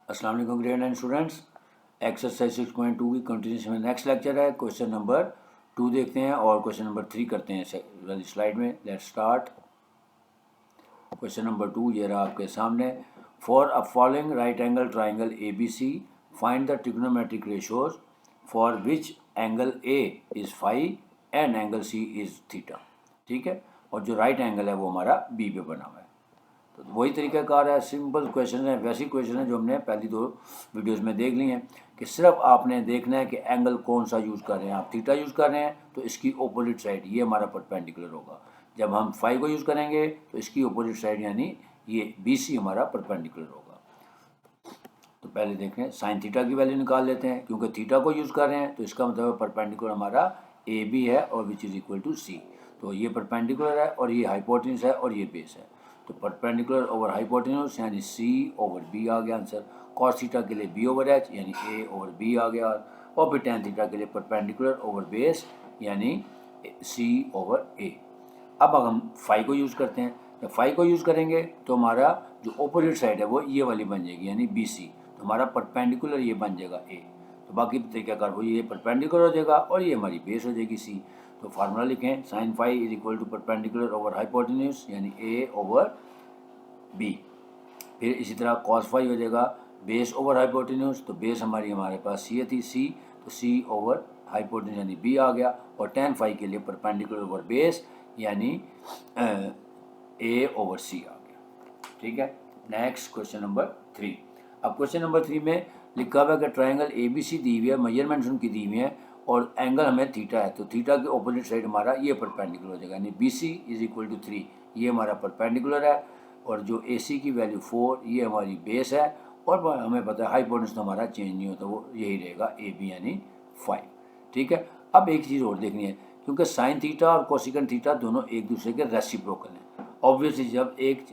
अस्सलाम वालेकुम grade 9 students. Exercise 6.2 की कंटिन्यूशन में नेक्स्ट लेक्चर है। क्वेश्चन नंबर 2 देखते हैं और क्वेश्चन नंबर 3 करते हैं वाली स्लाइड में। Let's start. क्वेश्चन नंबर 2 ये रहा आपके सामने। For a following right angle triangle A B C find the trigonometric ratios for which angle A is phi and angle C is theta. ठीक है, और जो राइट एंगल है वो हमारा बी पे बना हुआ है। तो वही तरीक़ाकार है, सिंपल क्वेश्चन है, वैसी क्वेश्चन है जो हमने पहली 2 वीडियोस में देख ली हैं कि सिर्फ आपने देखना है कि एंगल कौन सा यूज़ कर रहे हैं। आप थीटा यूज़ कर रहे हैं तो इसकी अपोजिट साइड ये हमारा परपेंडिकुलर होगा। जब हम फाई को यूज़ करेंगे तो इसकी अपोजिट साइड यानी ये बी सी हमारा परपेंडिकुलर होगा। तो पहले देखें, साइन थीटा की वैल्यू निकाल लेते हैं। क्योंकि थीटा को यूज़ कर रहे हैं तो इसका मतलब परपेंडिकुलर हमारा ए बी है और विच इज़ इक्वल टू सी। तो ये परपेंडिकुलर है और ये हाइपोटेन्यूस है और ये बेस है। तो परपेंडिकुलर ओवर हाइपोटेन्यूस यानी सी ओवर बी आ गया आंसर। कॉस थीटा के लिए बी ओवर एच यानी ए ओवर बी आ गया। और फिर टेन थीटा के लिए परपेंडिकुलर ओवर बेस यानी सी ओवर ए। अब हम फाई को यूज़ करते हैं। जब फाई को यूज़ करेंगे तो हमारा जो अपोजिट साइड है वो ये वाली बन जाएगी यानी बी सी। तो हमारा परपेंडिकुलर ये बन जाएगा ए। तो बाकी तरीक़ाकार वो ये परपेंडिकुलर हो जाएगा और ये हमारी बेस हो जाएगी सी। तो फार्मूला लिखें, sine phi is equal to perpendicular over hypotenuse यानी ए ओवर बी। फिर इसी तरह कॉस फाई हो जाएगा बेस ओवर हाइपोटेन्यूस। तो बेस हमारे पास सी थी, सी तो सी ओवर हाइपोटेन्यूस यानी बी आ गया। और टेन फाई के लिए परपेंडिकुलर ओवर बेस यानी ए ओवर सी आ गया। ठीक है, नेक्स्ट क्वेश्चन नंबर 3। अब क्वेश्चन नंबर 3 में लिखा हुआ है कि ट्राइंगल ए बी सी दी हुई है, मेजरमेंट्स उनकी दी हुई है और एंगल हमें थीटा है। तो थीटा के ऑपोजिट साइड हमारा ये परपेंडिकुलर हो जाएगा यानी B C is equal to 3, ये हमारा परपेंडिकुलर है। और जो ए सी की वैल्यू 4 ये हमारी बेस है। और हमें पता है हाइपोटेन्यूस तो हमारा चेंज नहीं होता, वो यही रहेगा ए बी यानी 5। ठीक है, अब एक चीज़ और देखनी है, क्योंकि साइन थीटा और कोसिकन थीटा दोनों एक दूसरे के रेसिप्रोकल हैं। ऑब्वियसली जब एक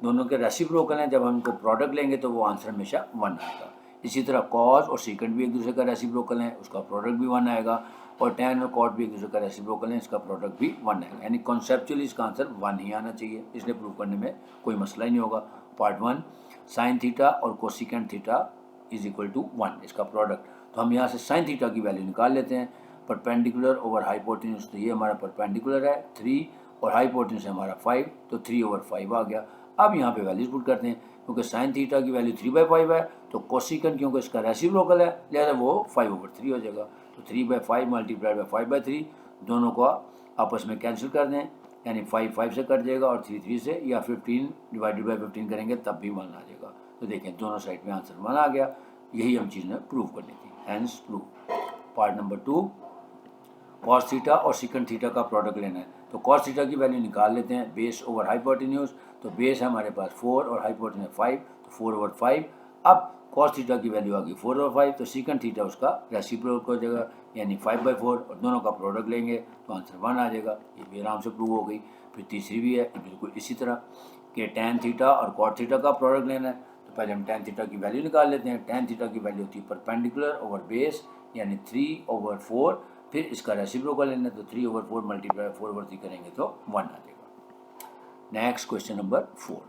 दोनों के रेसिप्रोकल हैं, जब हम इनको प्रोडक्ट लेंगे तो वो आंसर हमेशा 1 आएगा। इसी तरह कॉस और सीकेंड भी एक दूसरे का रेसिप्रोकल है, उसका प्रोडक्ट भी 1 आएगा। और टैन और कॉट भी एक दूसरे का रेसिप्रोकल है, इसका प्रोडक्ट भी 1 आएगा। यानी कॉन्सेप्चुअली इसका आंसर 1 ही आना चाहिए, इसलिए प्रूव करने में कोई मसला ही नहीं होगा। पार्ट 1, साइन थीटा और cosecant theta is equal to 1, इसका प्रोडक्ट। तो हम यहाँ से साइन थीटा की वैल्यू निकाल लेते हैं। परपेंडिकुलर ओवर हाइपोटेन्यूस, तो ये हमारा परपेंडिकुलर है 3 और हाइपोटेन्यूस है हमारा 5, तो 3 ओवर 5 आ गया। अब यहाँ पे वैल्यूज पुट करते हैं, क्योंकि साइन थीटा की वैल्यू 3/5 है तो कोसिकन क्योंकि इसका रेसिप्रोकल है लिहाजा वो 5/3 हो जाएगा। तो 3/5 मल्टीप्लाइड बाई 5/3 दोनों को आपस में कैंसिल कर दें, यानी 5 5 से कट जाएगा और 3 3 से, या 15 डिवाइडेड बाई 15 करेंगे तब भी 1 आ जाएगा। तो देखें दोनों साइड में आंसर 1 आ गया। यही हम चीज़ में प्रूव करनी थी, hence prove. Part number 2, cos theta और सीकेंट थीटा का प्रोडक्ट लेना है। तो कॉस थीटा की वैल्यू निकाल लेते हैं, बेस ओवर हाइपोटेन्यूस। तो बेस है हमारे पास 4 और हाइपोटेन्यूस 5, तो 4 ओवर 5। अब कॉस थीटा की वैल्यू आ गई 4 ओवर 5, तो सीकेंट थीटा उसका रेसिप्रोकल हो जाएगा यानी 5/4, और दोनों का प्रोडक्ट लेंगे तो आंसर 1 आ जाएगा। ये भी आराम से प्रूव हो गई। फिर तीसरी भी है बिल्कुल इसी तरह कि टैन थीटा और कॉट थीटा का प्रोडक्ट लेना है। तो पहले हम टैन थीटा की वैल्यू निकाल लेते हैं। टैन थीटा की वैल्यू होती है परपेंडिकुलर ओवर बेस यानी 3/4। फिर इसका रेसिप्रोकल लेना है तो 3/4 मल्टीप्लाई 4/3 करेंगे तो 1 आ जाएगा। Next question number 4।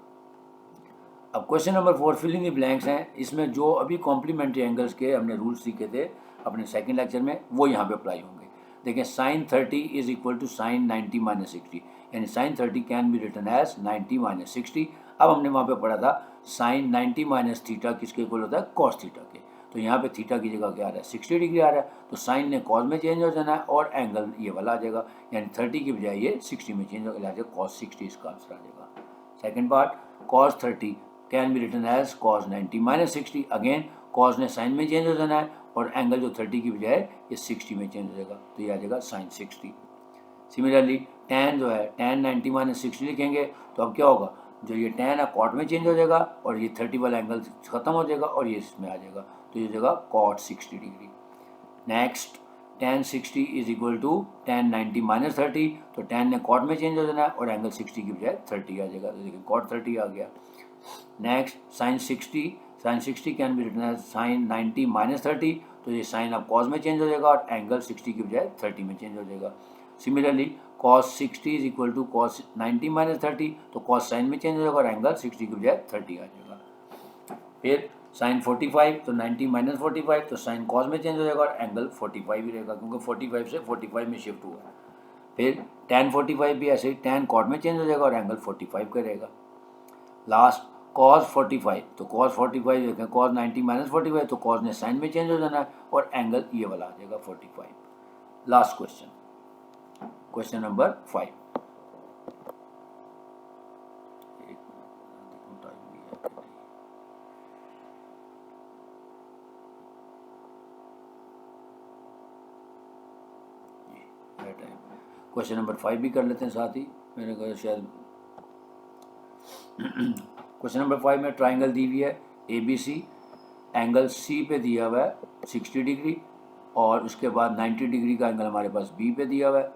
अब question number 4 filling the blanks हैं। इसमें जो अभी कॉम्प्लीमेंट्री एंगल्स के हमने रूल्स सीखे थे अपने सेकंड लेक्चर में वो यहाँ पे अप्लाई होंगे। देखें, sine 30 is equal to sine 90 minus 60, यानी sine 30 can be written as 90 minus 60। अब हमने वहाँ पे पढ़ा था साइन 90 माइनस थीटा किसके इक्वल होता है, कॉस थीटा के। तो यहाँ पे थीटा की जगह क्या आ रहा है, 60 डिग्री आ रहा है। तो साइन ने कॉस में चेंज हो जाना है और एंगल ये वाला आ जाएगा, यानी 30 की बजाय ये 60 में चेंज हो जाएगा, कॉस 60 इसका आंसर आ जाएगा। Second part, cos 30 can be written as cos 90 minus 60। Again cos ने साइन में चेंज हो जाना है और एंगल जो 30 की बजाय ये 60 में चेंज हो जाएगा, तो ये आ जाएगा साइन 60। सिमिलरली टैन जो है, टैन 90 माइनस 60 लिखेंगे तो अब क्या होगा, जो ये टैन है कॉट में चेंज हो जाएगा और ये 30 वाला एंगल खत्म हो जाएगा और ये इसमें आ जाएगा, तो ये जगह cot 60 degree. Next, tan 60 is equal to tan 90 minus 30। तो tan ने कॉट में चेंज हो जाना है और एंगल 60 की बजाय 30 आ जाएगा, तो देखिए कॉट 30 आ गया। Next, sine 60 can be written as sine 90 minus 30। तो ये साइन अब कॉस में चेंज हो जाएगा और एंगल 60 की बजाय 30 में चेंज हो जाएगा। Similarly cos 60 is equal to cos 90 minus 30। तो कॉस साइन में चेंज हो जाएगा और एंगल 60 की बजाय 30 आ जाएगा। फिर साइन 45 तो 90 माइनस 45 तो साइन कॉस में चेंज हो जाएगा और एंगल 45 ही रहेगा क्योंकि 45 से 45 में शिफ्ट हुआ है। फिर tan 45 भी ऐसे ही tan कॉट में चेंज हो जाएगा और एंगल 45 का रहेगा। लास्ट cos 45 तो cos 45 देखें cos 90 माइनस 45 तो cos ने साइन में चेंज हो जाना है और एंगल ये वाला आ जाएगा 45। Last question number 5। Question number 5 भी कर लेते हैं साथ ही, मेरे को शायद क्वेश्चन नंबर 5 में ट्राइंगल दी हुई है ABC, एंगल C पे दिया हुआ है 60 डिग्री और उसके बाद 90 डिग्री का एंगल हमारे पास B पे दिया हुआ है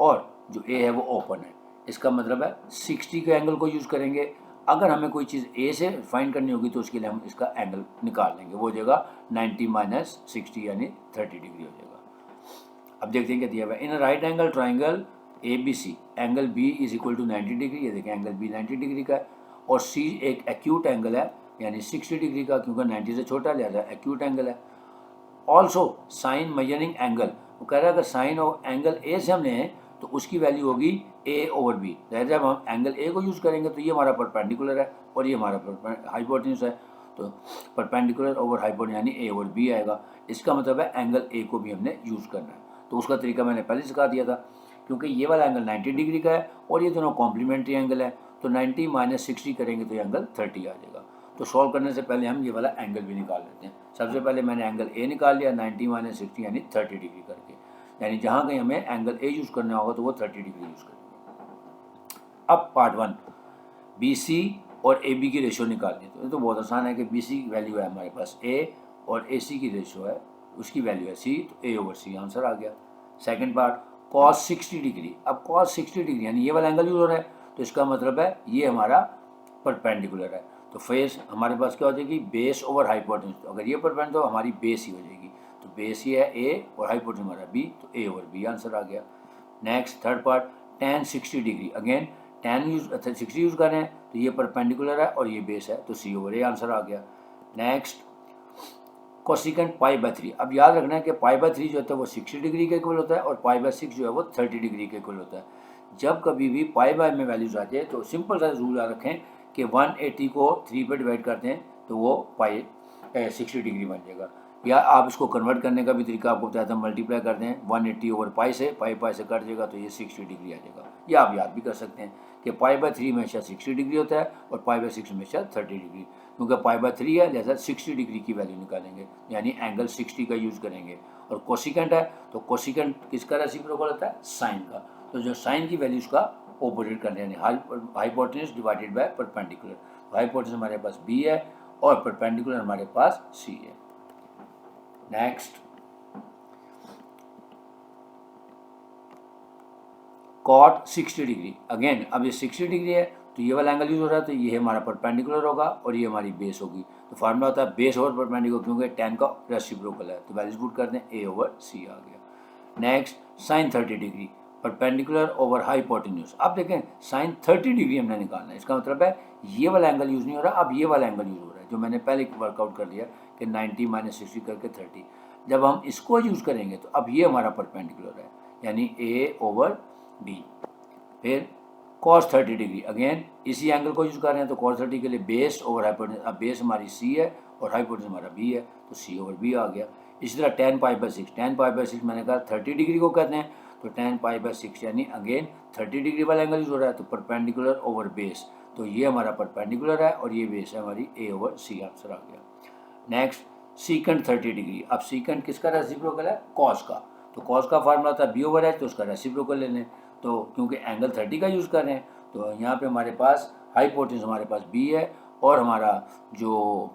और जो A है वो ओपन है। इसका मतलब है 60 के एंगल को यूज़ करेंगे। अगर हमें कोई चीज़ A से फाइंड करनी होगी तो उसके लिए हम इसका एंगल निकाल लेंगे, वो हो जाएगा 90 माइनस 60 यानी 30 डिग्री हो जाएगा। अब देखते हैं क्या दिया हुआ है। In right angle triangle ABC angle B is equal to 90 degree, ये देखें एंगल B 90 डिग्री का है और C एक एक्यूट एंगल है यानी 60 डिग्री का क्योंकि 90 से छोटा लिहाजा एक्यूट एंगल है। ऑल्सो साइन मेजरिंग एंगल, वो कह रहा है अगर साइन और एंगल A से हमने है तो उसकी वैल्यू होगी A/B। जब हम एंगल A को यूज़ करेंगे तो ये हमारा परपेंडिकुलर है और ये हमारा हाइपोटेन्यूज है, तो परपेंडिकुलर ओवर हाइपोटेन्यूज यानी A/B आएगा। इसका मतलब है एंगल A को भी हमने यूज़ करना है। तो उसका तरीका मैंने पहले सिखा दिया था क्योंकि ये वाला एंगल 90 डिग्री का है और ये दोनों कॉम्प्लीमेंट्री एंगल है, तो 90 माइनस 60 करेंगे तो ये एंगल 30 आ जाएगा। तो सॉल्व करने से पहले हम ये वाला एंगल भी निकाल लेते हैं। सबसे पहले मैंने एंगल A निकाल लिया 90 माइनस 60 यानी 30 डिग्री करके, यानी जहाँ कहीं हमें एंगल A यूज़ करना होगा तो वो 30 डिग्री यूज़ करेंगे। अब पार्ट 1 BC और AB की रेशियो निकालनी है। तो बहुत आसान है कि BC की वैल्यू है हमारे पास A और AC की रेशियो है उसकी वैल्यू है C, तो A/C आंसर आ गया। सेकंड पार्ट cos 60 डिग्री, अब cos 60 डिग्री यानी ये वाला एंगल यूज हो रहा है तो इसका मतलब है ये हमारा परपेंडिकुलर है, तो फेस हमारे पास क्या हो जाएगी बेस ओवर हाइपोटेन्यूज। तो अगर ये परपेंडिकुलर तो हमारी बेस ही हो जाएगी, तो बेस ये है A और हाइपोटेन्यूज हमारा B, तो A/B आंसर आ गया। Next third part tan 60 degree, again tan use 60 use कर रहे हैं तो ये परपेंडिकुलर है और ये बेस है तो C/A आंसर आ गया। नेक्स्ट कोसिकेंट π/3, अब याद रखना है कि π/3 जो होता है वो 60 डिग्री के इक्वल होता है और π/6 जो है वो 30 डिग्री के इक्वल होता है। जब कभी भी π/, में वैल्यूज आते हैं तो सिंपल सा रूल याद रखें कि 180 को 3 पे डिवाइड करते हैं तो वो 60 डिग्री बन जाएगा। या आप इसको कन्वर्ट करने का भी तरीका आपको बताया था, मल्टीप्लाई करते हैं 180 ओवर पाई से, पाई से कट जाएगा तो ये 60 डिग्री आ जाएगा। या आप याद भी कर सकते हैं कि π/3 हमेशा 60 डिग्री होता है और π/6 हमेशा 30 डिग्री, क्योंकि π/3 है लिहाजा 60 डिग्री की वैल्यू निकालेंगे यानी एंगल 60 का यूज़ करेंगे। और कोसिकेंट है तो कोसिकेंट किसका रेसिप्रोकल होता है साइन का, तो जो साइन की वैल्यू उसका ऑपोजिट करने यानी hypotenuse divided by perpendicular. Hypotenuse हमारे पास B है और परपेंडिकुलर हमारे पास C है। नेक्स्ट कॉट 60 डिग्री, अगेन अब ये 60 डिग्री है तो ये वाला एंगल यूज हो रहा है तो ये हमारा परपेंडिकुलर होगा और ये हमारी बेस होगी। तो फार्मूला होता है बेस ओवर परपेंडिकुलर, क्योंकि tan का रेसिप्रोकल है तो वैल्यूज पुट करते हैं A/C आ गया। Next sine 30 degree, perpendicular over hypotenuse. अब देखें साइन 30 डिग्री हमने निकालना है, इसका मतलब है ये वाला एंगल यूज नहीं हो रहा, अब ये वाला एंगल यूज हो रहा है जो मैंने पहले वर्कआउट कर लिया कि 90 माइनस 60 करके 30। जब हम इसको यूज करेंगे तो अब ये हमारा परपेंडिकुलर है यानी A/B। फिर cos 30 डिग्री, अगेन इसी एंगल को यूज कर रहे हैं तो cos 30 के लिए बेस ओवर हाइपोटेन्यूज, अब बेस हमारी C है और हाइपोटेन्यूज हमारा B है तो C/B आ गया। इसी तरह tan π/6, tan π/6 मैंने कहा 30 डिग्री को कहते हैं तो tan π/6 यानी अगेन 30 डिग्री वाला एंगल यूज हो रहा है तो परपेंडिकुलर ओवर बेस, तो ये हमारा परपेंडिकुलर है और ये बेस है हमारी A/C आंसर आ गया। नेक्स्ट सीकेंट 30 डिग्री, अब सीकेंट किसका रेसिप्रोकल है कॉस का, तो कॉस का फार्मूला था B/H तो उसका रेसिप्रोकल ले लें, तो क्योंकि एंगल 30 का यूज़ कर रहे हैं तो यहाँ पे हमारे पास हाइपोटेन्यूज हमारे पास B है और हमारा जो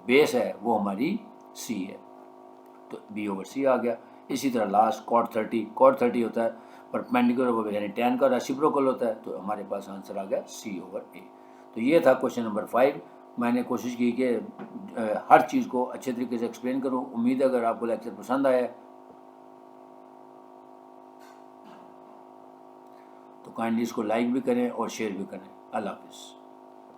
बेस है वो हमारी C है तो B/C आ गया। इसी तरह लास्ट cot 30 होता है परपेंडिकुलर ओवर यानी tan का रेसिप्रोकल होता है तो हमारे पास आंसर आ गया C/A। तो ये था क्वेश्चन नंबर 5। मैंने कोशिश की कि हर चीज़ को अच्छे तरीके से एक्सप्लेन करूँ। उम्मीद है अगर आपको लेक्चर पसंद आया तो काइंडली इसको लाइक भी करें और शेयर भी करें। अल्लाह हाफिज़।